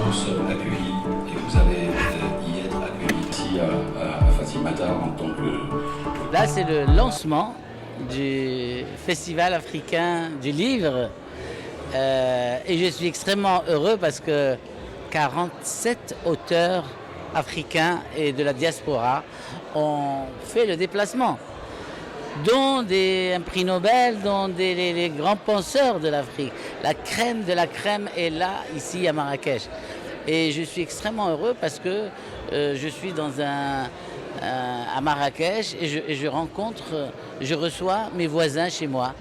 nous sommes accueillis et vous allez y être accueillis ici à Fatimata en tant que... Là, c'est le lancement du Festival africain du livre. Et je suis extrêmement heureux parce que 47 auteurs africains et de la diaspora ont fait le déplacement, dont un prix Nobel, dont les grands penseurs de l'Afrique. La crème de la crème est là, ici à Marrakech. Et je suis extrêmement heureux parce que je suis à Marrakech et je reçois mes voisins chez moi.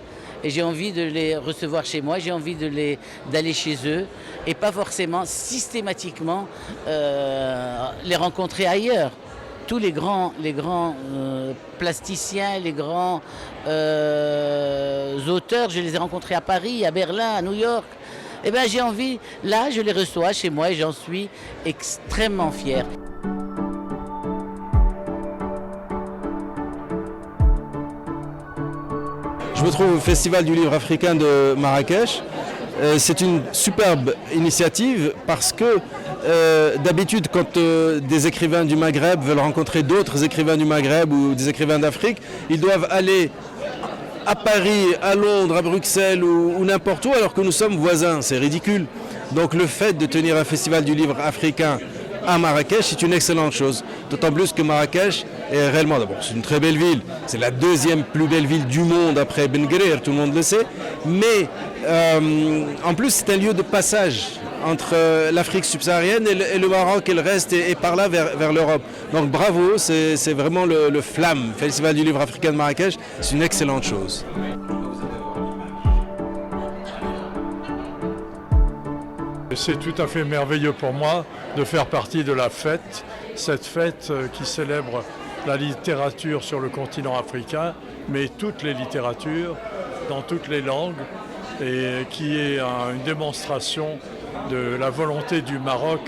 Et j'ai envie de les recevoir chez moi, j'ai envie d'aller chez eux et pas forcément systématiquement les rencontrer ailleurs. Tous les grands plasticiens, les grands auteurs, je les ai rencontrés à Paris, à Berlin, à New York. Eh bien j'ai envie, là je les reçois chez moi et j'en suis extrêmement fier. Je me trouve au Festival du livre africain de Marrakech. C'est une superbe initiative parce que d'habitude quand des écrivains du Maghreb veulent rencontrer d'autres écrivains du Maghreb ou des écrivains d'Afrique, ils doivent aller à Paris, à Londres, à Bruxelles ou n'importe où alors que nous sommes voisins. C'est ridicule. Donc le fait de tenir un festival du livre africain à Marrakech, c'est une excellente chose. D'autant plus que Marrakech est réellement, d'abord, c'est une très belle ville. C'est la deuxième plus belle ville du monde après Ben Guerir, tout le monde le sait. Mais en plus, c'est un lieu de passage entre l'Afrique subsaharienne et le Maroc et le reste, et par là vers l'Europe. Donc bravo, c'est vraiment le FLAM, Festival du livre africain de Marrakech. C'est une excellente chose. C'est tout à fait merveilleux pour moi de faire partie de la fête, cette fête qui célèbre la littérature sur le continent africain, mais toutes les littératures, dans toutes les langues, et qui est une démonstration de la volonté du Maroc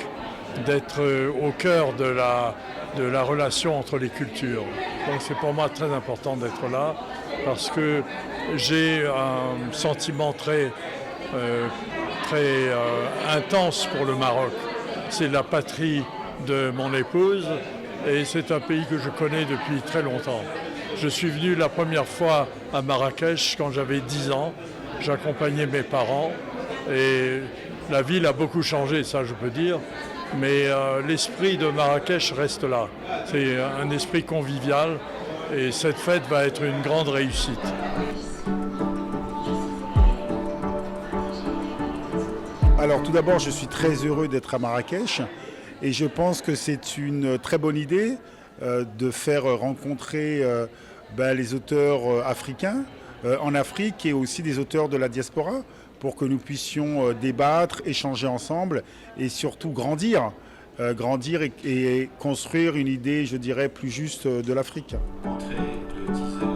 d'être au cœur de la relation entre les cultures. Donc c'est pour moi très important d'être là, parce que j'ai un sentiment très intense pour le Maroc. C'est la patrie de mon épouse et c'est un pays que je connais depuis très longtemps. Je suis venu la première fois à Marrakech quand j'avais 10 ans. J'accompagnais mes parents et la ville a beaucoup changé, ça je peux dire, mais l'esprit de Marrakech reste là. C'est un esprit convivial et cette fête va être une grande réussite. Alors tout d'abord, je suis très heureux d'être à Marrakech et je pense que c'est une très bonne idée de faire rencontrer les auteurs africains en Afrique et aussi des auteurs de la diaspora pour que nous puissions débattre, échanger ensemble et surtout grandir et construire une idée, je dirais, plus juste de l'Afrique. Entrée le 10 heures.